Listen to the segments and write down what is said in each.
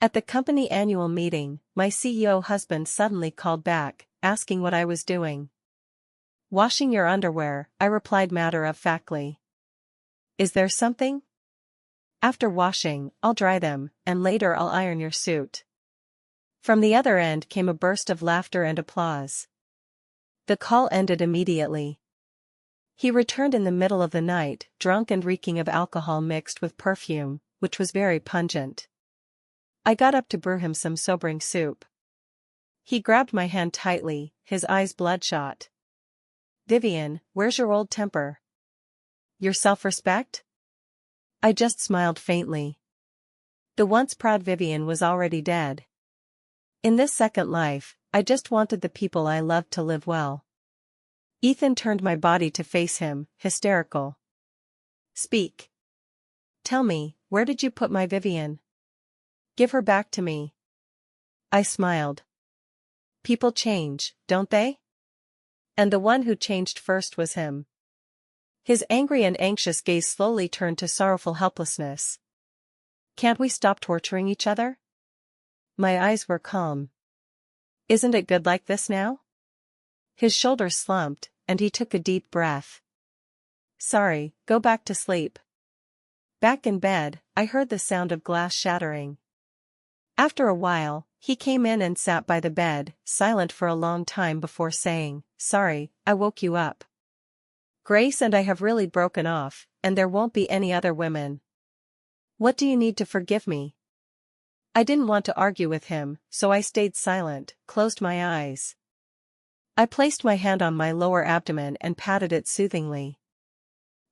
At the company annual meeting, my CEO husband suddenly called back, asking what I was doing. Washing your underwear, I replied matter-of-factly. Is there something? After washing, I'll dry them, and later I'll iron your suit. From the other end came a burst of laughter and applause. The call ended immediately. He returned in the middle of the night, drunk and reeking of alcohol mixed with perfume, which was very pungent. I got up to brew him some sobering soup. He grabbed my hand tightly, his eyes bloodshot. Vivian, where's your old temper? Your self-respect? I just smiled faintly. The once proud Vivian was already dead. In this second life, I just wanted the people I loved to live well. Ethan turned my body to face him, hysterical. Speak. Tell me, where did you put my Vivian? Give her back to me. I smiled. People change, don't they? And the one who changed first was him. His angry and anxious gaze slowly turned to sorrowful helplessness. Can't we stop torturing each other? My eyes were calm. Isn't it good like this now? His shoulders slumped, and he took a deep breath. Sorry, go back to sleep. Back in bed, I heard the sound of glass shattering. After a while, he came in and sat by the bed, silent for a long time before saying, Sorry, I woke you up. Grace and I have really broken off, and there won't be any other women. What do you need to forgive me? I didn't want to argue with him, so I stayed silent, closed my eyes. I placed my hand on my lower abdomen and patted it soothingly.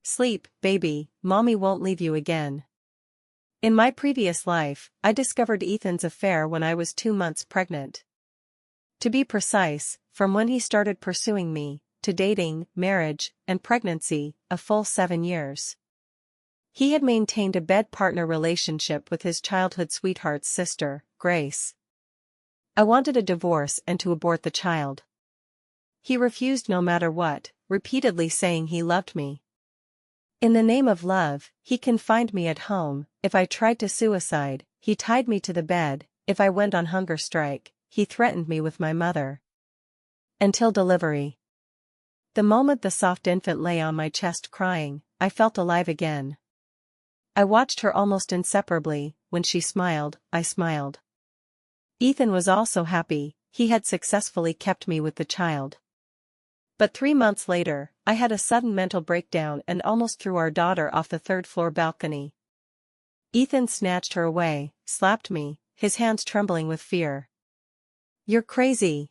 Sleep, baby, mommy won't leave you again. In my previous life, I discovered Ethan's affair when I was 2 months pregnant. To be precise, from when he started pursuing me, to dating, marriage, and pregnancy, a full 7 years. He had maintained a bed-partner relationship with his childhood sweetheart's sister, Grace. I wanted a divorce and to abort the child. He refused no matter what, repeatedly saying he loved me. In the name of love, he confined me at home. If I tried to suicide, he tied me to the bed. If I went on hunger strike, he threatened me with my mother. Until delivery. The moment the soft infant lay on my chest crying, I felt alive again. I watched her almost inseparably. When she smiled, I smiled. Ethan was also happy. He had successfully kept me with the child. But 3 months later, I had a sudden mental breakdown and almost threw our daughter off the 3rd-floor balcony. Ethan snatched her away, slapped me, his hands trembling with fear. You're crazy.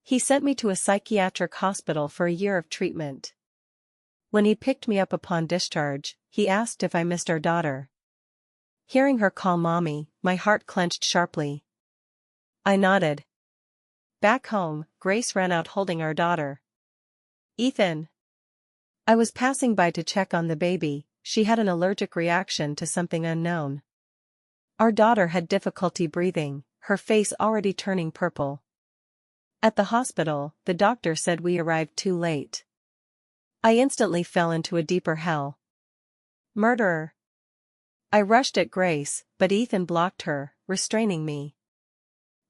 He sent me to a psychiatric hospital for a year of treatment. When he picked me up upon discharge, he asked if I missed our daughter. Hearing her call mommy, my heart clenched sharply. I nodded. Back home, Grace ran out holding our daughter. Ethan. I was passing by to check on the baby. She had an allergic reaction to something unknown. Our daughter had difficulty breathing, her face already turning purple. At the hospital, the doctor said we arrived too late. I instantly fell into a deeper hell. Murderer. I rushed at Grace, but Ethan blocked her, restraining me.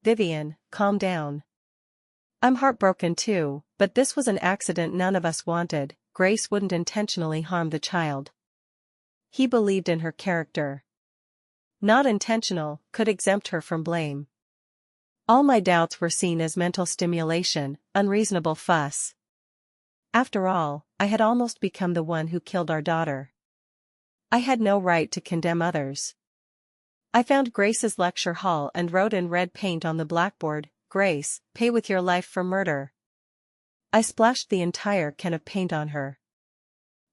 Vivian, calm down. I'm heartbroken too, but this was an accident none of us wanted. Grace wouldn't intentionally harm the child. He believed in her character. Not intentional, could exempt her from blame. All my doubts were seen as mental stimulation, unreasonable fuss. After all, I had almost become the one who killed our daughter. I had no right to condemn others. I found Grace's lecture hall and wrote in red paint on the blackboard, Grace, pay with your life for murder. I splashed the entire can of paint on her.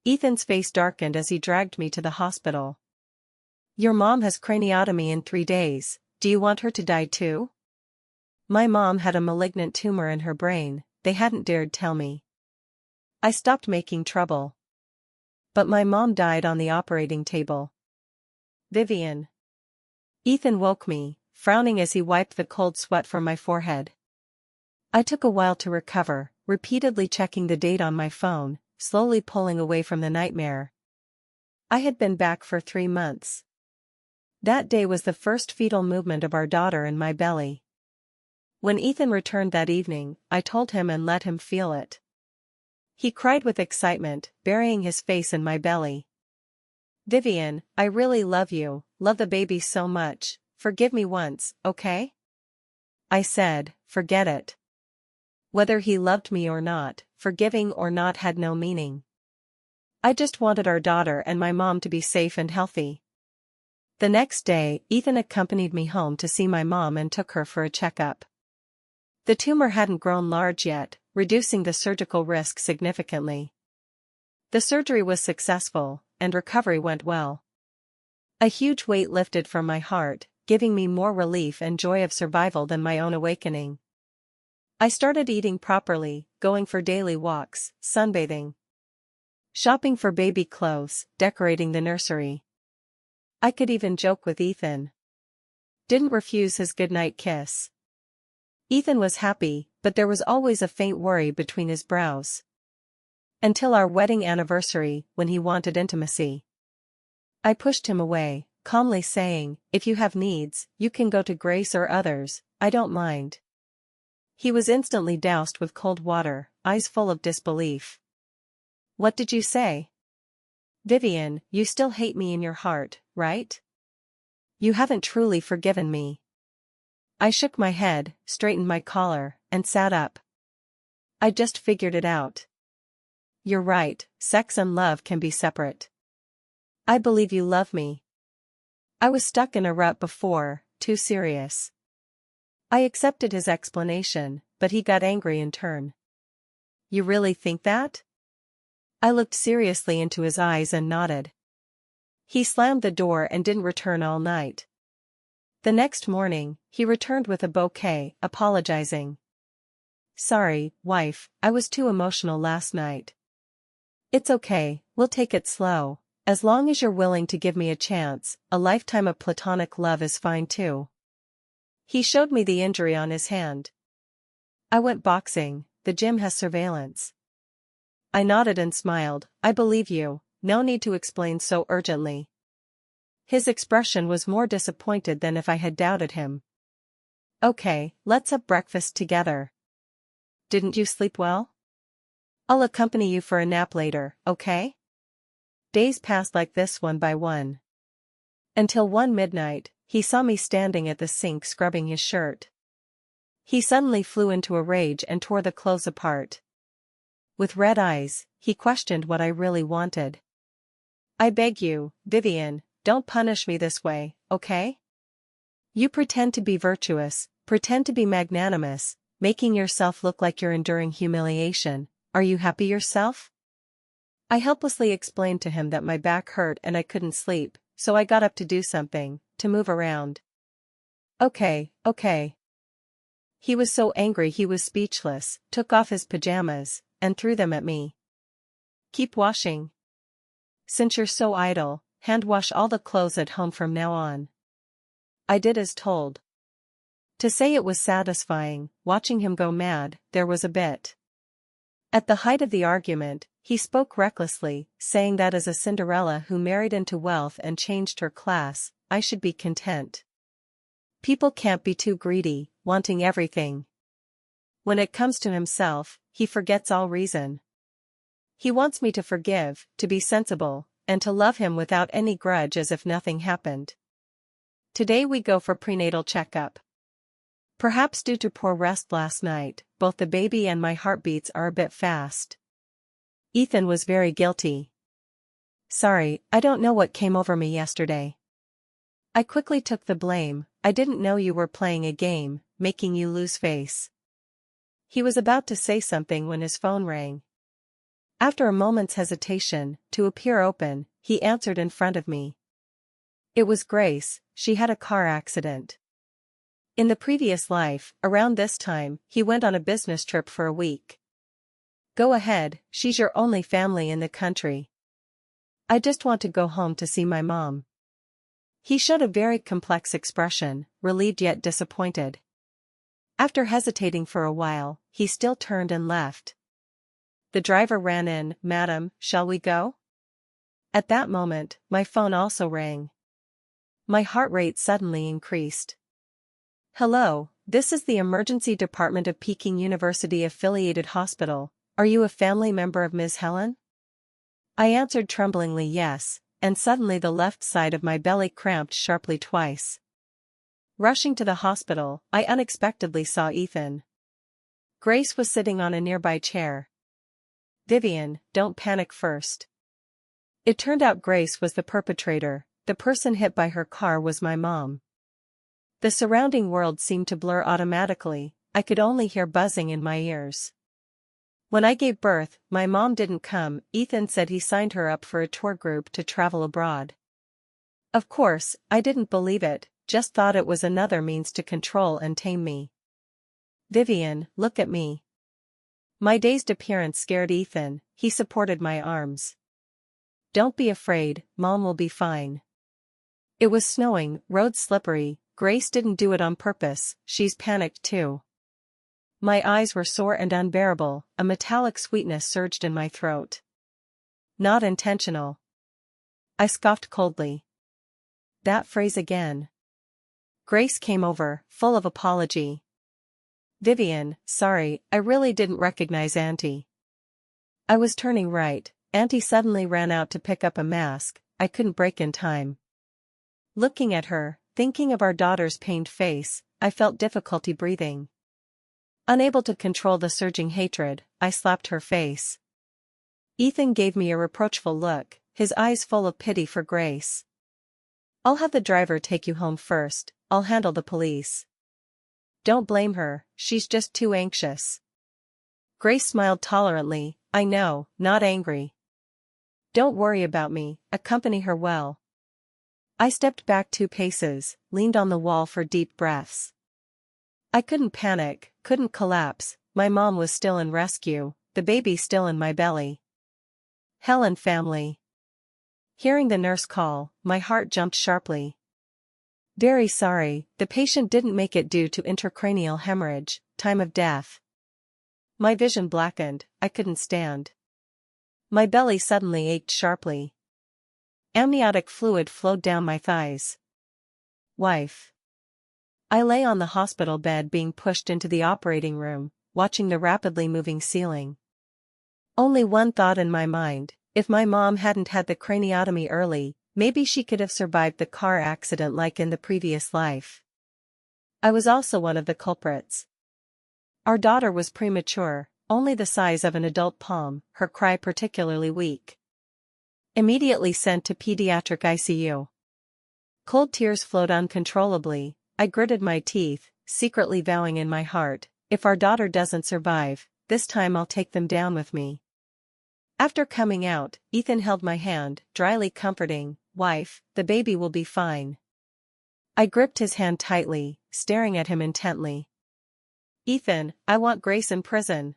Ethan's face darkened as he dragged me to the hospital. Your mom has craniotomy in 3 days, do you want her to die too? My mom had a malignant tumor in her brain, they hadn't dared tell me. I stopped making trouble. But my mom died on the operating table. Vivian. Ethan woke me, frowning as he wiped the cold sweat from my forehead. I took a while to recover, repeatedly checking the date on my phone, slowly pulling away from the nightmare. I had been back for 3 months. That day was the first fetal movement of our daughter in my belly. When Ethan returned that evening, I told him and let him feel it. He cried with excitement, burying his face in my belly. "Vivian, I really love you, love the baby so much, forgive me once, okay?" I said, "Forget it." Whether he loved me or not, forgiving or not had no meaning. I just wanted our daughter and my mom to be safe and healthy. The next day, Ethan accompanied me home to see my mom and took her for a checkup. The tumor hadn't grown large yet, reducing the surgical risk significantly. The surgery was successful, and recovery went well. A huge weight lifted from my heart, giving me more relief and joy of survival than my own awakening. I started eating properly, going for daily walks, sunbathing, shopping for baby clothes, decorating the nursery. I could even joke with Ethan. Didn't refuse his goodnight kiss. Ethan was happy, but there was always a faint worry between his brows. Until our wedding anniversary, when he wanted intimacy. I pushed him away, calmly saying, "If you have needs, you can go to Grace or others, I don't mind." He was instantly doused with cold water, eyes full of disbelief. "What did you say?" "Vivian, you still hate me in your heart, right? You haven't truly forgiven me." I shook my head, straightened my collar, and sat up. "I just figured it out. You're right, sex and love can be separate. I believe you love me." I was stuck in a rut before, too serious. I accepted his explanation, but he got angry in turn. "You really think that?" I looked seriously into his eyes and nodded. He slammed the door and didn't return all night. The next morning, he returned with a bouquet, apologizing. "Sorry, wife, I was too emotional last night." "It's okay, we'll take it slow. As long as you're willing to give me a chance, a lifetime of platonic love is fine too." He showed me the injury on his hand. "I went boxing, the gym has surveillance." I nodded and smiled. "I believe you, no need to explain so urgently." His expression was more disappointed than if I had doubted him. "Okay, let's have breakfast together. Didn't you sleep well? I'll accompany you for a nap later, okay?" Days passed like this one by one. Until one midnight, he saw me standing at the sink scrubbing his shirt. He suddenly flew into a rage and tore the clothes apart. With red eyes, he questioned what I really wanted. "I beg you, Vivian, don't punish me this way, okay? You pretend to be virtuous, pretend to be magnanimous, making yourself look like you're enduring humiliation. Are you happy yourself?" I helplessly explained to him that my back hurt and I couldn't sleep, so I got up to do something, to move around. Okay. He was so angry he was speechless, took off his pajamas, and threw them at me. "Keep washing. Since you're so idle, hand wash all the clothes at home from now on." I did as told. To say it was satisfying, watching him go mad, there was a bit. At the height of the argument, he spoke recklessly, saying that as a Cinderella who married into wealth and changed her class, I should be content. People can't be too greedy, wanting everything. When it comes to himself, he forgets all reason. He wants me to forgive, to be sensible, and to love him without any grudge as if nothing happened. Today we go for prenatal checkup. Perhaps due to poor rest last night, both the baby and my heartbeats are a bit fast. Ethan was very guilty. "Sorry, I don't know what came over me yesterday." I quickly took the blame. "I didn't know you were playing a game, making you lose face." He was about to say something when his phone rang. After a moment's hesitation, to appear open, he answered in front of me. It was Grace. She had a car accident. In the previous life, around this time, he went on a business trip for a week. "Go ahead, she's your only family in the country." "I just want to go home to see my mom." He showed a very complex expression, relieved yet disappointed. After hesitating for a while, he still turned and left. The driver ran in. "Madam, shall we go?" At that moment, my phone also rang. My heart rate suddenly increased. Hello, this is the emergency department of Peking University-affiliated hospital. Are you a family member of Ms. Helen? I answered tremblingly yes, and suddenly the left side of my belly cramped sharply twice. Rushing to the hospital, I unexpectedly saw Ethan. Grace was sitting on a nearby chair. Vivian, don't panic first. It turned out Grace was the perpetrator. The person hit by her car was my mom. The surrounding world seemed to blur automatically. I could only hear buzzing in my ears. When I gave birth, my mom didn't come. Ethan said he signed her up for a tour group to travel abroad. Of course, I didn't believe it, just thought it was another means to control and tame me. Vivian, look at me. My dazed appearance scared Ethan. He supported my arms. Don't be afraid, Mom will be fine. It was snowing, roads slippery. Grace didn't do it on purpose, she's panicked too. My eyes were sore and unbearable, a metallic sweetness surged in my throat. Not intentional. I scoffed coldly. That phrase again. Grace came over, full of apology. Vivian, sorry, I really didn't recognize Auntie. I was turning right. Auntie suddenly ran out to pick up a mask. I couldn't break in time. Looking at her, thinking of our daughter's pained face, I felt difficulty breathing. Unable to control the surging hatred, I slapped her face. Ethan gave me a reproachful look, his eyes full of pity for Grace. I'll have the driver take you home first, I'll handle the police. Don't blame her, she's just too anxious. Grace smiled tolerantly, I know, not angry. Don't worry about me, accompany her well. I stepped back 2 paces, leaned on the wall for deep breaths. I couldn't panic, couldn't collapse. My mom was still in rescue, the baby still in my belly. Helen family. Hearing the nurse call, my heart jumped sharply. Very sorry, the patient didn't make it due to intracranial hemorrhage, time of death. My vision blackened, I couldn't stand. My belly suddenly ached sharply. Amniotic fluid flowed down my thighs. Wife. I lay on the hospital bed being pushed into the operating room, watching the rapidly moving ceiling. Only one thought in my mind, if my mom hadn't had the craniotomy early, maybe she could have survived the car accident like in the previous life. I was also one of the culprits. Our daughter was premature, only the size of an adult palm, her cry particularly weak. Immediately sent to pediatric ICU. Cold tears flowed uncontrollably. I gritted my teeth, secretly vowing in my heart, if our daughter doesn't survive, this time I'll take them down with me. After coming out, Ethan held my hand, dryly comforting, wife, the baby will be fine. I gripped his hand tightly, staring at him intently. Ethan, I want Grace in prison.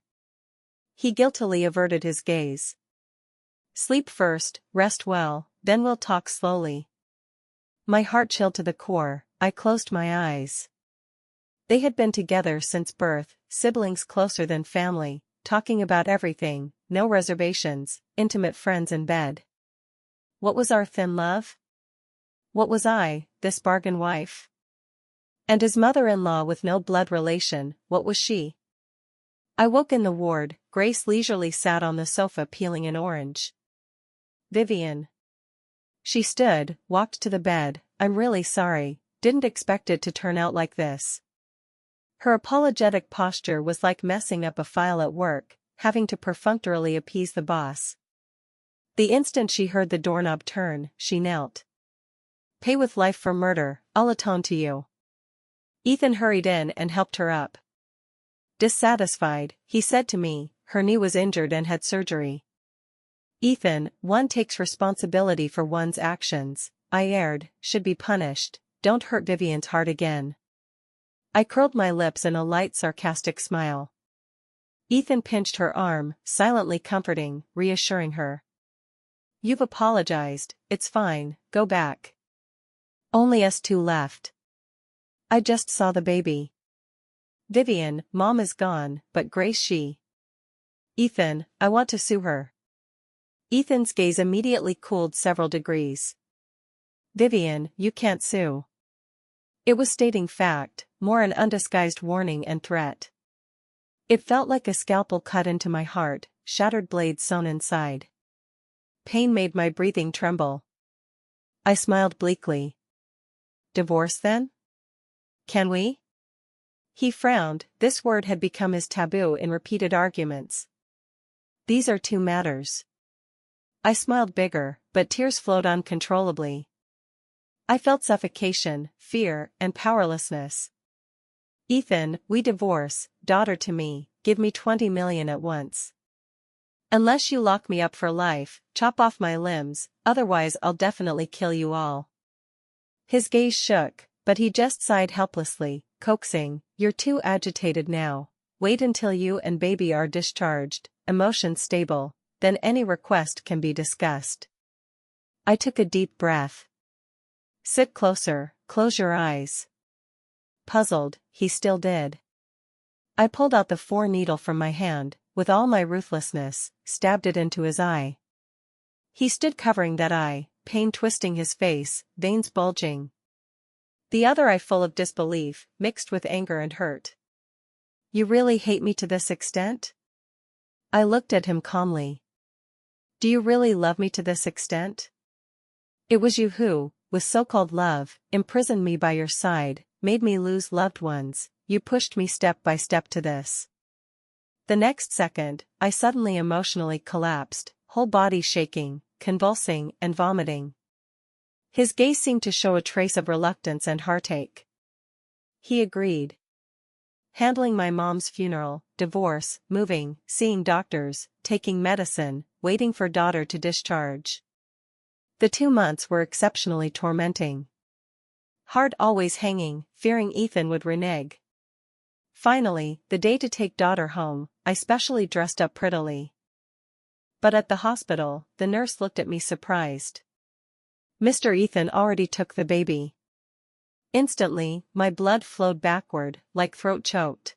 He guiltily averted his gaze. Sleep first, rest well, then we'll talk slowly. My heart chilled to the core. I closed my eyes. They had been together since birth, siblings closer than family, talking about everything, no reservations, intimate friends in bed. What was our thin love? What was I, this bargain wife? And his mother-in-law with no blood relation, what was she? I woke in the ward. Grace leisurely sat on the sofa peeling an orange. Vivian. She stood, walked to the bed. I'm really sorry. Didn't expect it to turn out like this. Her apologetic posture was like messing up a file at work, having to perfunctorily appease the boss. The instant she heard the doorknob turn, she knelt. Pay with life for murder, I'll atone to you. Ethan hurried in and helped her up. Dissatisfied, he said to me, her knee was injured and had surgery. Ethan, one takes responsibility for one's actions. I erred, should be punished. Don't hurt Vivian's heart again. I curled my lips in a light sarcastic smile. Ethan pinched her arm, silently comforting, reassuring her. You've apologized, it's fine, go back. Only us 2 left. I just saw the baby. Vivian, Mom is gone, but Grace she. Ethan, I want to sue her. Ethan's gaze immediately cooled several degrees. Vivian, you can't sue. It was stating fact, more an undisguised warning and threat. It felt like a scalpel cut into my heart, shattered blades sewn inside. Pain made my breathing tremble. I smiled bleakly. Divorce then? Can we? He frowned, this word had become his taboo in repeated arguments. These are two matters. I smiled bigger, but tears flowed uncontrollably. I felt suffocation, fear, and powerlessness. Ethan, we divorce, daughter to me, give me 20 million at once. Unless you lock me up for life, chop off my limbs, otherwise I'll definitely kill you all. His gaze shook, but he just sighed helplessly, coaxing, you're too agitated now. Wait until you and baby are discharged, emotions stable, then any request can be discussed. I took a deep breath. Sit closer, close your eyes. Puzzled, he still did. I pulled out the 4-needle from my hand, with all my ruthlessness, stabbed it into his eye. He stood covering that eye, pain twisting his face, veins bulging. The other eye full of disbelief, mixed with anger and hurt. You really hate me to this extent? I looked at him calmly. Do you really love me to this extent? It was you who, with so-called love, imprisoned me by your side, made me lose loved ones, you pushed me step by step to this. The next second, I suddenly emotionally collapsed, whole body shaking, convulsing and vomiting. His gaze seemed to show a trace of reluctance and heartache. He agreed. Handling my mom's funeral, divorce, moving, seeing doctors, taking medicine, waiting for daughter to discharge. The 2 months were exceptionally tormenting. Heart always hanging, fearing Ethan would renege. Finally, the day to take daughter home, I specially dressed up prettily. But at the hospital, the nurse looked at me surprised. Mr. Ethan already took the baby. Instantly, my blood flowed backward, like throat choked.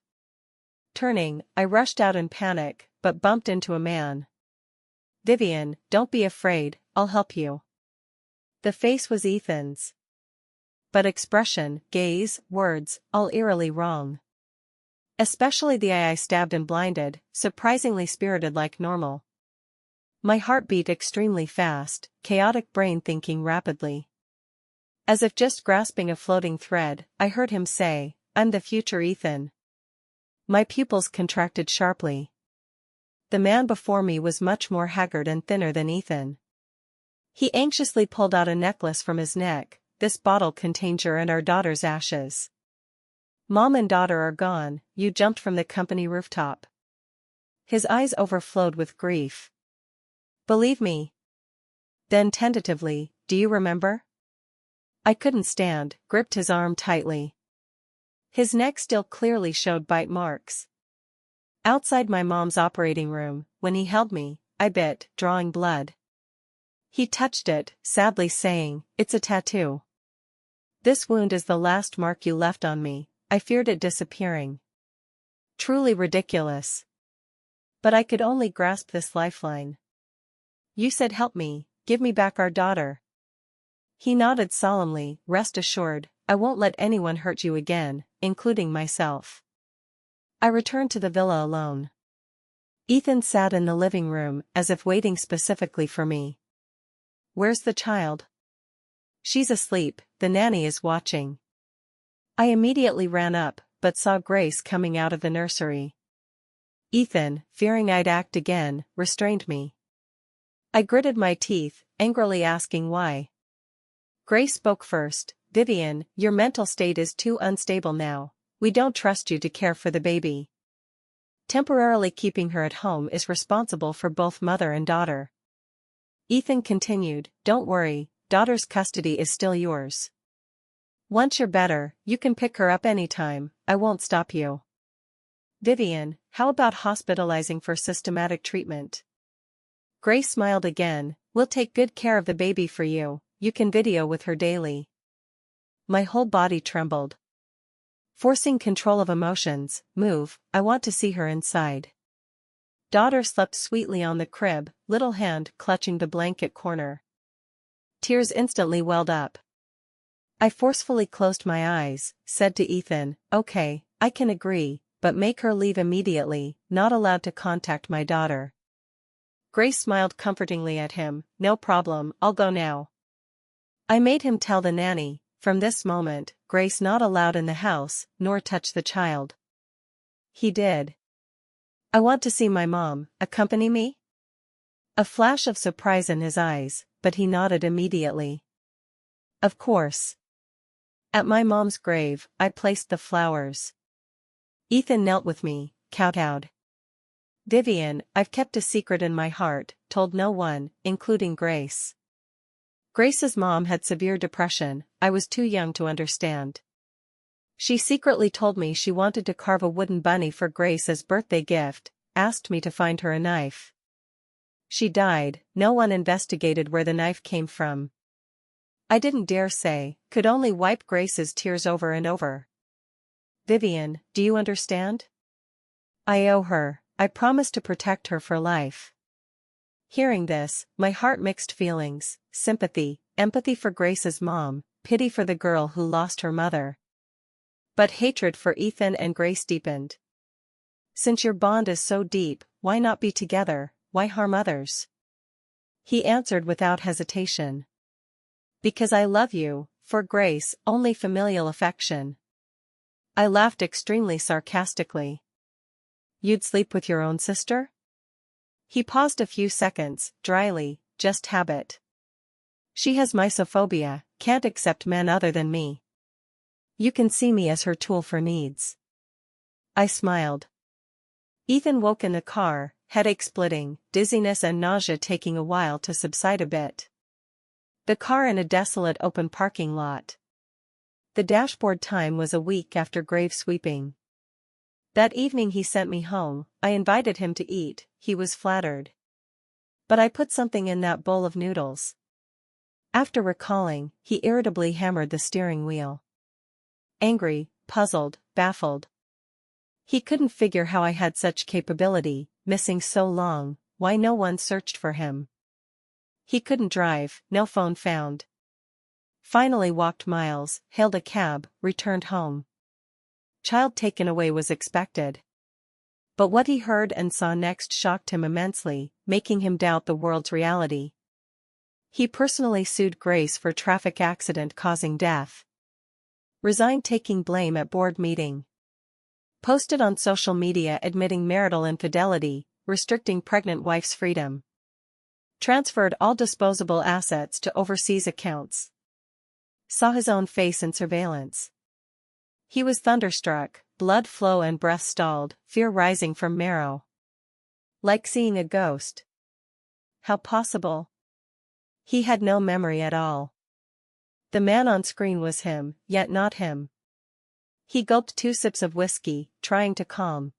Turning, I rushed out in panic, but bumped into a man. Vivian, don't be afraid, I'll help you. The face was Ethan's. But expression, gaze, words, all eerily wrong. Especially the eye I stabbed and blinded, surprisingly spirited like normal. My heart beat extremely fast, chaotic brain thinking rapidly. As if just grasping a floating thread, I heard him say, I'm the future Ethan. My pupils contracted sharply. The man before me was much more haggard and thinner than Ethan. He anxiously pulled out a necklace from his neck. This bottle contains your and our daughter's ashes. Mom and daughter are gone, you jumped from the company rooftop. His eyes overflowed with grief. Believe me. Then tentatively, do you remember? I couldn't stand, gripped his arm tightly. His neck still clearly showed bite marks. Outside my mom's operating room, when he held me, I bit, drawing blood. He touched it, sadly saying, it's a tattoo. This wound is the last mark you left on me, I feared it disappearing. Truly ridiculous. But I could only grasp this lifeline. You said help me, give me back our daughter. He nodded solemnly, rest assured, I won't let anyone hurt you again, including myself. I returned to the villa alone. Ethan sat in the living room, as if waiting specifically for me. Where's the child? She's asleep, the nanny is watching. I immediately ran up, but saw Grace coming out of the nursery. Ethan, fearing I'd act again, restrained me. I gritted my teeth, angrily asking why. Grace spoke first, Vivian, your mental state is too unstable now, we don't trust you to care for the baby. Temporarily keeping her at home is responsible for both mother and daughter. Ethan continued, don't worry, daughter's custody is still yours. Once you're better, you can pick her up anytime, I won't stop you. Vivian, how about hospitalizing for systematic treatment? Grace smiled again, we'll take good care of the baby for you, you can video with her daily. My whole body trembled. Forcing control of emotions, move, I want to see her inside. Daughter slept sweetly on the crib, little hand clutching the blanket corner. Tears instantly welled up. I forcefully closed my eyes, said to Ethan, "Okay, I can agree, but make her leave immediately, not allowed to contact my daughter." Grace smiled comfortingly at him, "No problem, I'll go now." I made him tell the nanny, from this moment, Grace not allowed in the house, nor touch the child. He did. "I want to see my mom, accompany me?" A flash of surprise in his eyes, but he nodded immediately. "Of course." At my mom's grave, I placed the flowers. Ethan knelt with me, kowtowed. "Vivian, I've kept a secret in my heart, told no one, including Grace." Grace's mom had severe depression, I was too young to understand. She secretly told me she wanted to carve a wooden bunny for Grace as birthday gift, asked me to find her a knife. She died, no one investigated where the knife came from. I didn't dare say, could only wipe Grace's tears over and over. "Vivian, do you understand? I owe her, I promised to protect her for life." Hearing this, my heart mixed feelings, sympathy, empathy for Grace's mom, pity for the girl who lost her mother. But hatred for Ethan and Grace deepened. "Since your bond is so deep, why not be together, why harm others?" He answered without hesitation. "Because I love you, for Grace, only familial affection." I laughed extremely sarcastically. "You'd sleep with your own sister?" He paused a few seconds, dryly, "Just habit. She has mysophobia, can't accept men other than me. You can see me as her tool for needs." I smiled. Ethan woke in the car, headache splitting, dizziness and nausea taking a while to subside a bit. The car in a desolate open parking lot. The dashboard time was a week after grave sweeping. That evening he sent me home, I invited him to eat, he was flattered. But I put something in that bowl of noodles. After recalling, he irritably hammered the steering wheel. Angry, puzzled, baffled. He couldn't figure how I had such capability, missing so long, why no one searched for him. He couldn't drive, no phone found. Finally walked miles, hailed a cab, returned home. Child taken away was expected. But what he heard and saw next shocked him immensely, making him doubt the world's reality. He personally sued Grace for traffic accident causing death. Resigned taking blame at board meeting. Posted on social media admitting marital infidelity, restricting pregnant wife's freedom. Transferred all disposable assets to overseas accounts. Saw his own face in surveillance. He was thunderstruck, blood flow and breath stalled, fear rising from marrow. Like seeing a ghost. How possible? He had no memory at all. The man on screen was him, yet not him. He gulped 2 sips of whiskey, trying to calm.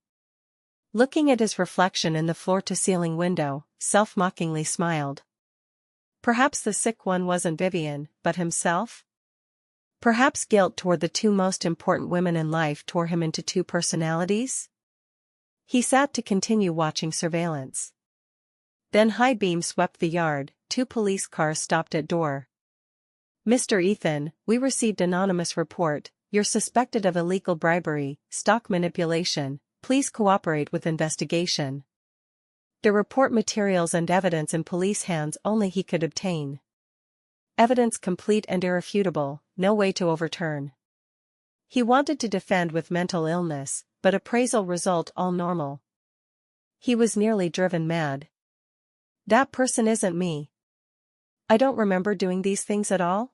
Looking at his reflection in the floor-to-ceiling window, self-mockingly smiled. Perhaps the sick one wasn't Vivian, but himself? Perhaps guilt toward the 2 most important women in life tore him into 2 personalities? He sat to continue watching surveillance. Then high beam swept the yard, 2 police cars stopped at door. "Mr. Ethan, we received anonymous report, you're suspected of illegal bribery, stock manipulation, please cooperate with investigation." The report materials and evidence in police hands only he could obtain. Evidence complete and irrefutable, no way to overturn. He wanted to defend with mental illness, but appraisal result all normal. He was nearly driven mad. "That person isn't me. I don't remember doing these things at all.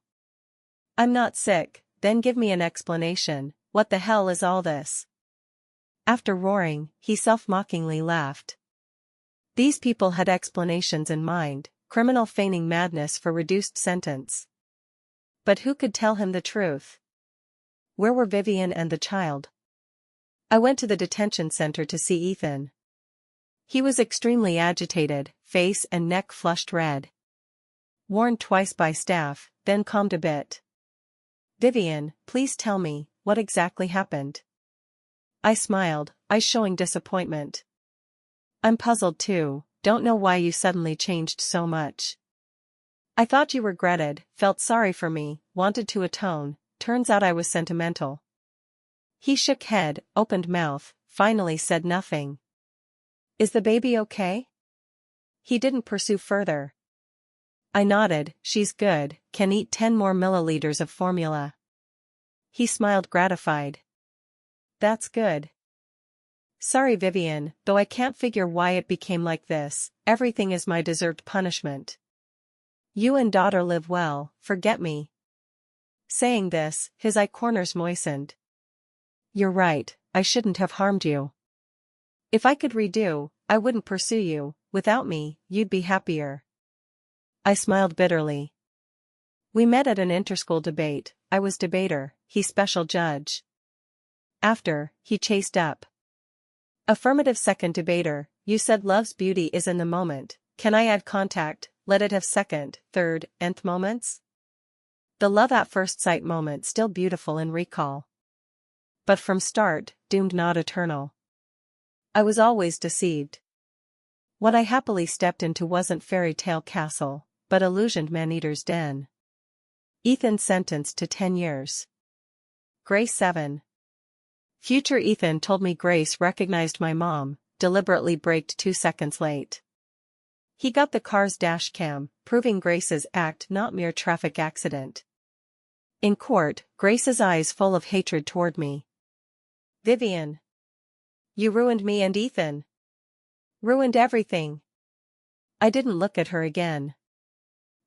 I'm not sick, then give me an explanation, what the hell is all this?" After roaring, he self-mockingly laughed. These people had explanations in mind, criminal feigning madness for reduced sentence. But who could tell him the truth? Where were Vivian and the child? I went to the detention center to see Ethan. He was extremely agitated, face and neck flushed red. Warned twice by staff, then calmed a bit. "Vivian, please tell me, what exactly happened?" I smiled, eyes showing disappointment. "I'm puzzled too, don't know why you suddenly changed so much." I thought you regretted, felt sorry for me, wanted to atone, turns out I was sentimental. He shook head, opened mouth, finally said nothing. Is the baby okay? He didn't pursue further. I nodded, she's good, can eat 10 more milliliters of formula. He smiled gratified. That's good. Sorry Vivian, though I can't figure why it became like this, everything is my deserved punishment. You and daughter live well, forget me. Saying this, his eye corners moistened. You're right, I shouldn't have harmed you. If I could redo, I wouldn't pursue you, without me, you'd be happier. I smiled bitterly. We met at an interschool debate, I was debater, he special judge. After, he chased up. Affirmative second debater, you said love's beauty is in the moment, can I add contact, let it have second, third, nth moments? The love at first sight moment still beautiful in recall. But from start, doomed not eternal. I was always deceived. What I happily stepped into wasn't fairy tale castle, but illusioned man-eater's den. Ethan sentenced to 10 years. Grace 7. Future Ethan told me Grace recognized my mom, deliberately braked 2 seconds late. He got the car's dash cam, proving Grace's act not mere traffic accident. In court, Grace's eyes full of hatred toward me. Vivian. You ruined me and Ethan. Ruined everything. I didn't look at her again.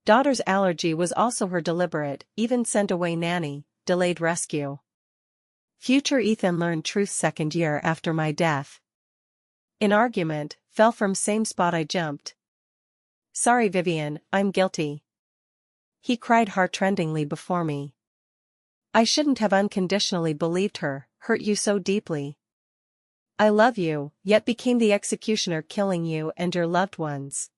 Daughter's allergy was also her deliberate, even sent away nanny, delayed rescue. Future Ethan learned truth second year after my death. In argument, fell from same spot I jumped. Sorry Vivian, I'm guilty. He cried heartrendingly before me. I shouldn't have unconditionally believed her, hurt you so deeply. I love you, yet became the executioner killing you and your loved ones.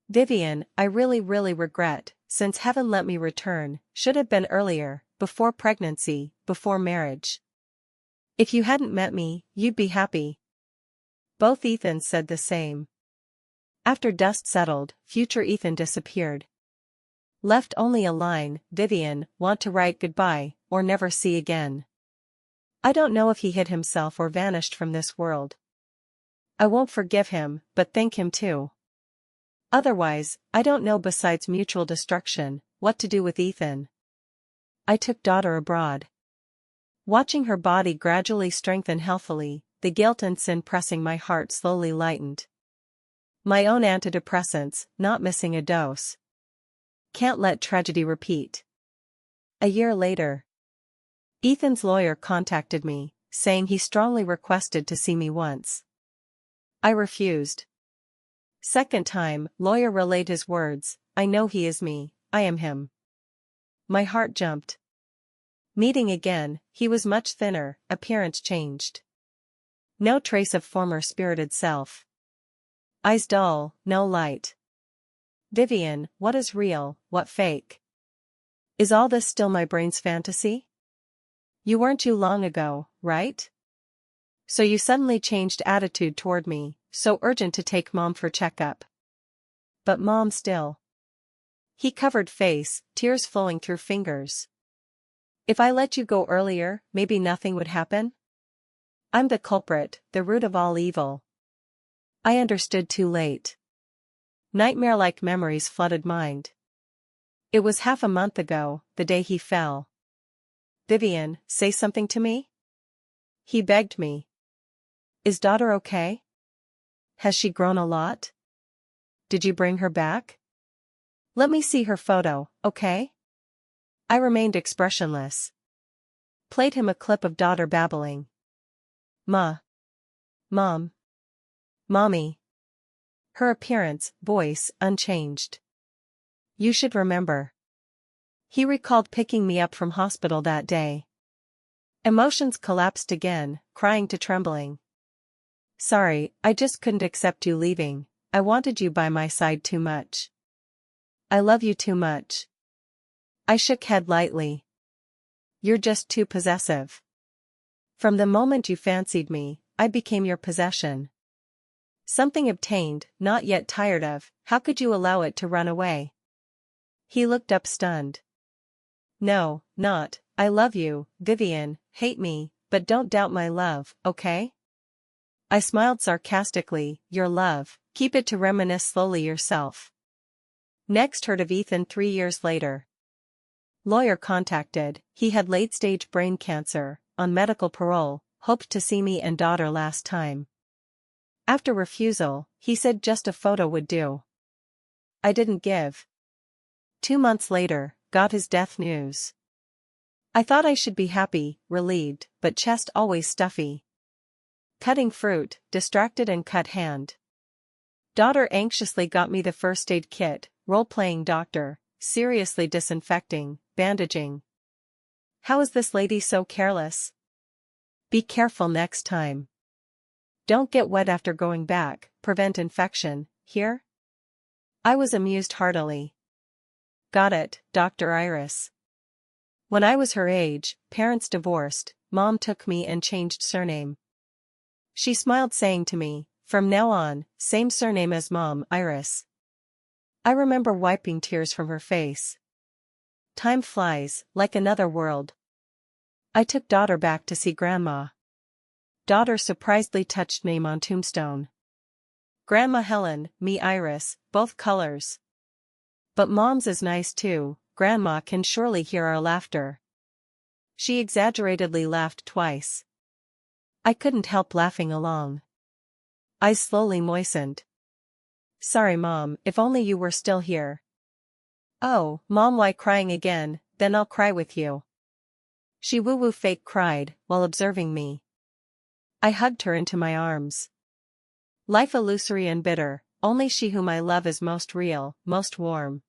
Vivian, I really regret, since heaven let me return, should have been earlier, before pregnancy, before marriage. If you hadn't met me, you'd be happy. Both Ethans said the same. After dust settled, future Ethan disappeared. Left only a line, Vivian, want to write goodbye, or never see again. I don't know if he hid himself or vanished from this world. I won't forgive him, but thank him too. Otherwise, I don't know besides mutual destruction, what to do with Ethan. I took daughter abroad. Watching her body gradually strengthen healthily, the guilt and sin pressing my heart slowly lightened. My own antidepressants, not missing a dose. Can't let tragedy repeat. A year later. Ethan's lawyer contacted me, saying he strongly requested to see me once. I refused. Second time, lawyer relayed his words, I know he is me, I am him. My heart jumped. Meeting again, he was much thinner, appearance changed. No trace of former spirited self. Eyes dull, no light. Vivian, what is real, what fake? Is all this still my brain's fantasy? You weren't you long ago, right? So you suddenly changed attitude toward me, so urgent to take mom for checkup. But mom still. He covered face, tears flowing through fingers. If I let you go earlier, maybe nothing would happen? I'm the culprit, the root of all evil. I understood too late. Nightmare-like memories flooded mind. It was half a month ago, the day he fell. Vivian, say something to me? He begged me. Is daughter okay? Has she grown a lot? Did you bring her back? Let me see her photo, okay? I remained expressionless. Played him a clip of daughter babbling. Ma. Mom. Mommy. Her appearance, voice, unchanged. You should remember. He recalled picking me up from hospital that day. Emotions collapsed again, crying to trembling. Sorry, I just couldn't accept you leaving, I wanted you by my side too much. I love you too much. I shook head lightly. You're just too possessive. From the moment you fancied me, I became your possession. Something obtained, not yet tired of, how could you allow it to run away? He looked up stunned. No, not, I love you, Vivian, hate me, but don't doubt my love, okay? I smiled sarcastically, your love, keep it to reminisce slowly yourself. Next heard of Ethan 3 years later. Lawyer contacted, he had late-stage brain cancer, on medical parole, hoped to see me and daughter last time. After refusal, he said just a photo would do. I didn't give. 2 months later, got his death news. I thought I should be happy, relieved, but chest always stuffy. Cutting fruit, distracted and cut hand. Daughter anxiously got me the first aid kit, role-playing doctor, seriously disinfecting, bandaging. How is this lady so careless? Be careful next time. Don't get wet after going back, prevent infection, here? I was amused heartily. Got it, Dr. Iris. When I was her age, parents divorced, mom took me and changed surname. She smiled saying to me, from now on, same surname as mom, Iris. I remember wiping tears from her face. Time flies, like another world. I took daughter back to see grandma. Daughter surprisingly touched name on tombstone. Grandma Helen, me Iris, both colors. But mom's is nice too, grandma can surely hear our laughter. She exaggeratedly laughed twice. I couldn't help laughing along. Eyes slowly moistened. Sorry mom, if only you were still here. Oh, mom, why crying again, then I'll cry with you. She woo-woo fake cried, while observing me. I hugged her into my arms. Life illusory and bitter, only she whom I love is most real, most warm.